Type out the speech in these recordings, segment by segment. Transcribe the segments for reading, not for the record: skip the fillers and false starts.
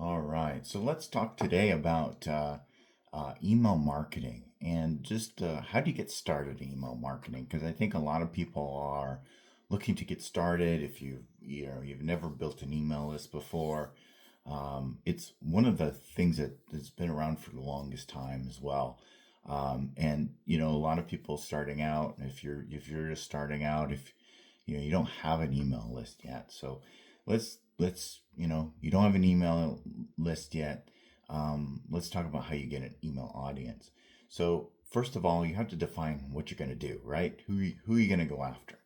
All right, so let's talk today about email marketing and just how do you get started in email marketing? Because I think a lot of people are looking to get started. If you've never built an email list before, it's one of the things that's been around for the longest time as well. And a lot of people starting out, if you're just starting out, if you don't have an email list yet, so let's you don't have an email list yet. Let's talk about how you get an email audience. So first of all, you have to define what you're going to do, right? Who are you going to go after,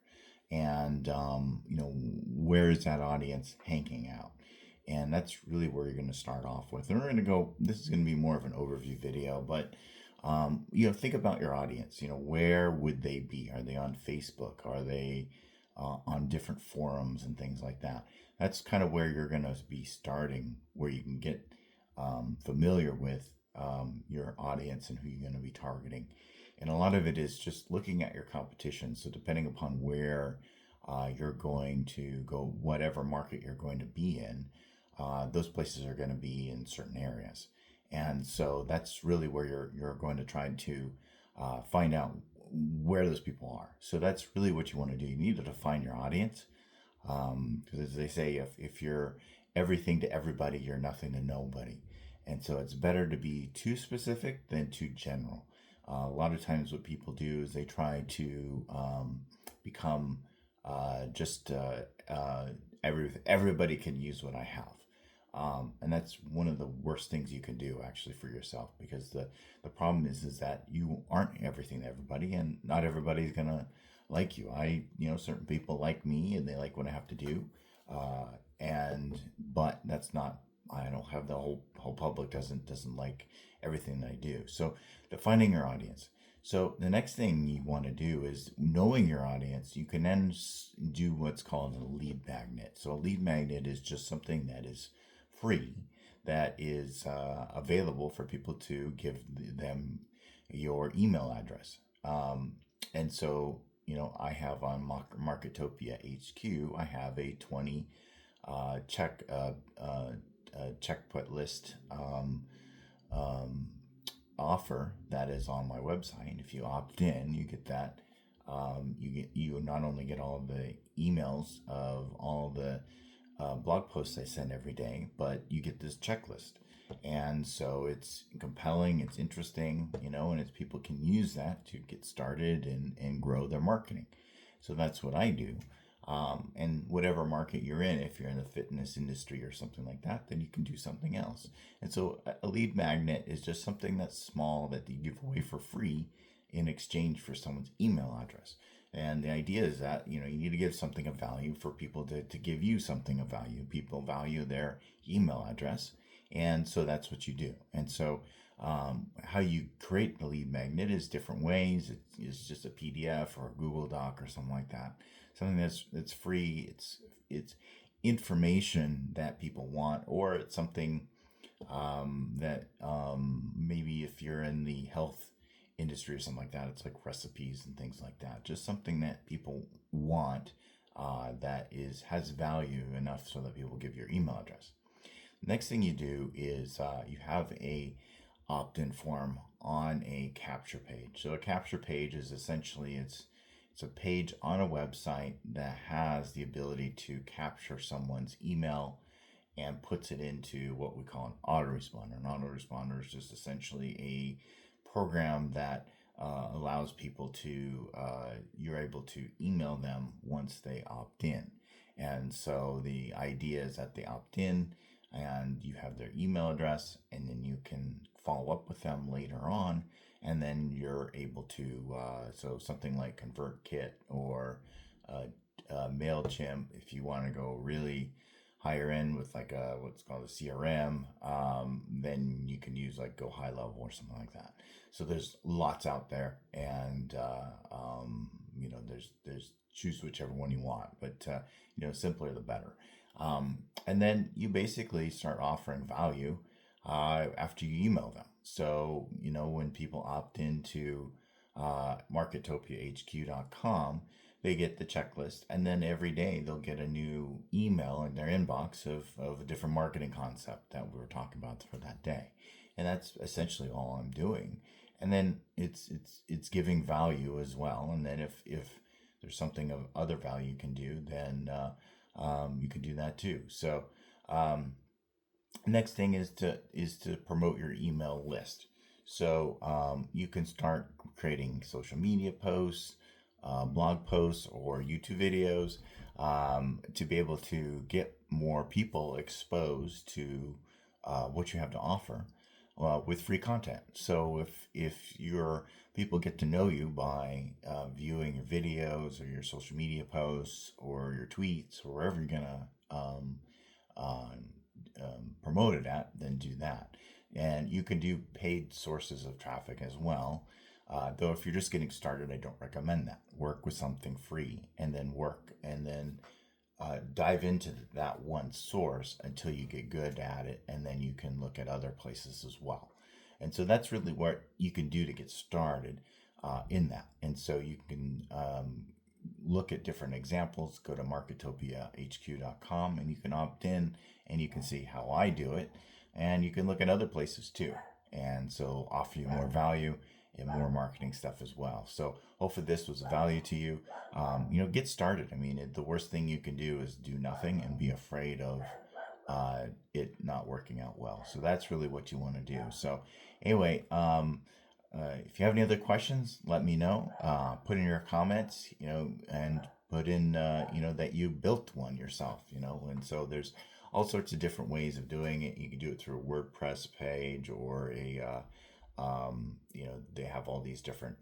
and where is that audience hanging out? And that's really where you're going to start off with. And we're going to go. This is going to be more of an overview video, but think about your audience. Where would they be? Are they on Facebook? Are they on different forums and things like that? That's kind of where you're going to be starting, where you can get familiar with your audience and who you're going to be targeting. And a lot of it is just looking at your competition. So depending upon where you're going to go, whatever market you're going to be in, those places are going to be in certain areas. And so that's really where you're going to try to find out where those people are. So that's really what you want to do. You need to define your audience. Because as they say, if you're everything to everybody, you're nothing to nobody. And so it's better to be too specific than too general. A lot of times, what people do is they try to become just everybody can use what I have. And that's one of the worst things you can do actually for yourself, because the problem is that you aren't everything to everybody, and not everybody's gonna like you. Certain people like me and they like what I have to do, but that's not. I don't have the whole public doesn't like everything that I do. So defining your audience. So the next thing you want to do is knowing your audience. You can then do what's called a lead magnet. So a lead magnet is just something that is free, that is available for people to give them your email address. And so, I have on Marketopia HQ, I have a 20 check put list um, offer that is on my website. And if you opt in, you get that. You not only get all the emails of all the blog posts I send every day, but you get this checklist. And so it's compelling, it's interesting, and it's people can use that to get started and grow their marketing. So that's what I do. And whatever market you're in, if you're in the fitness industry or something like that, then you can do something else. And so a lead magnet is just something that's small that you give away for free in exchange for someone's email address. And the idea is that, you need to give something of value for people to give you something of value. People value their email address. And so that's what you do. And so how you create the lead magnet is different ways. It's just a PDF or a Google Doc or something like that. Something that's free. It's information that people want, or it's something that maybe if you're in the health industry or something like that, it's like recipes and things like that. Just something that people want, that has value enough so that people give your email address. Next thing you do is you have a opt-in form on a capture page. So a capture page is essentially it's a page on a website that has the ability to capture someone's email and puts it into what we call an autoresponder. An autoresponder is just essentially a program that allows people to, you're able to email them once they opt in. And so the idea is that they opt in and you have their email address, and then you can follow up with them later on. And then you're able to, so something like ConvertKit or MailChimp, if you want to go really higher end with like what's called a CRM, then you can use like Go High Level or something like that. So there's lots out there, and there's choose whichever one you want, but simpler the better. And then you basically start offering value after you email them. So when people opt into marketopiahq.com, they get the checklist, and then every day they'll get a new email in their inbox of a different marketing concept that we were talking about for that day. And that's essentially all I'm doing. And then it's giving value as well. And then if there's something of other value you can do, then you can do that too. So next thing is to promote your email list. So you can start creating social media posts, blog posts, or YouTube videos to be able to get more people exposed to what you have to offer with free content. So if your people get to know you by viewing your videos or your social media posts or your tweets or wherever you're gonna uh, promote it at, then do that. And you can do paid sources of traffic as well. Though if you're just getting started, I don't recommend that. Work with something free and then dive into that one source until you get good at it, and then you can look at other places as well. And so that's really what you can do to get started in that. And so you can look at different examples. Go to marketopiahq.com and you can opt in and you can see how I do it. And you can look at other places too. And so offer you more value and more marketing stuff as well. So hopefully this was value to you. Get started. I mean, the worst thing you can do is do nothing and be afraid of it not working out well. So that's really what you want to do. So anyway, if you have any other questions, let me know. Put in your comments, and put in, that you built one yourself, and so there's all sorts of different ways of doing it. You can do it through a WordPress page or they have all these different,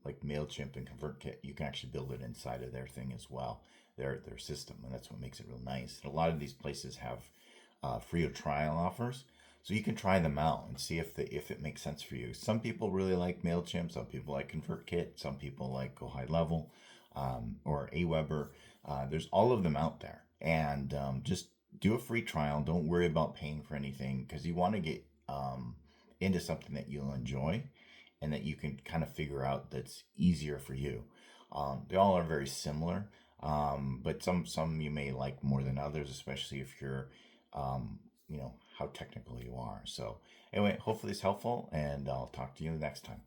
like MailChimp and ConvertKit. You can actually build it inside of their thing as well, their system, and that's what makes it real nice. And a lot of these places have free trial offers, so you can try them out and see if it makes sense for you. Some people really like MailChimp, some people like ConvertKit, some people like Go High Level or Aweber. There's all of them out there, and just do a free trial. Don't worry about paying for anything because you want to get into something that you'll enjoy and that you can kind of figure out that's easier for you. They all are very similar, but some you may like more than others, especially if you're how technical you are. So anyway, hopefully it's helpful, and I'll talk to you next time.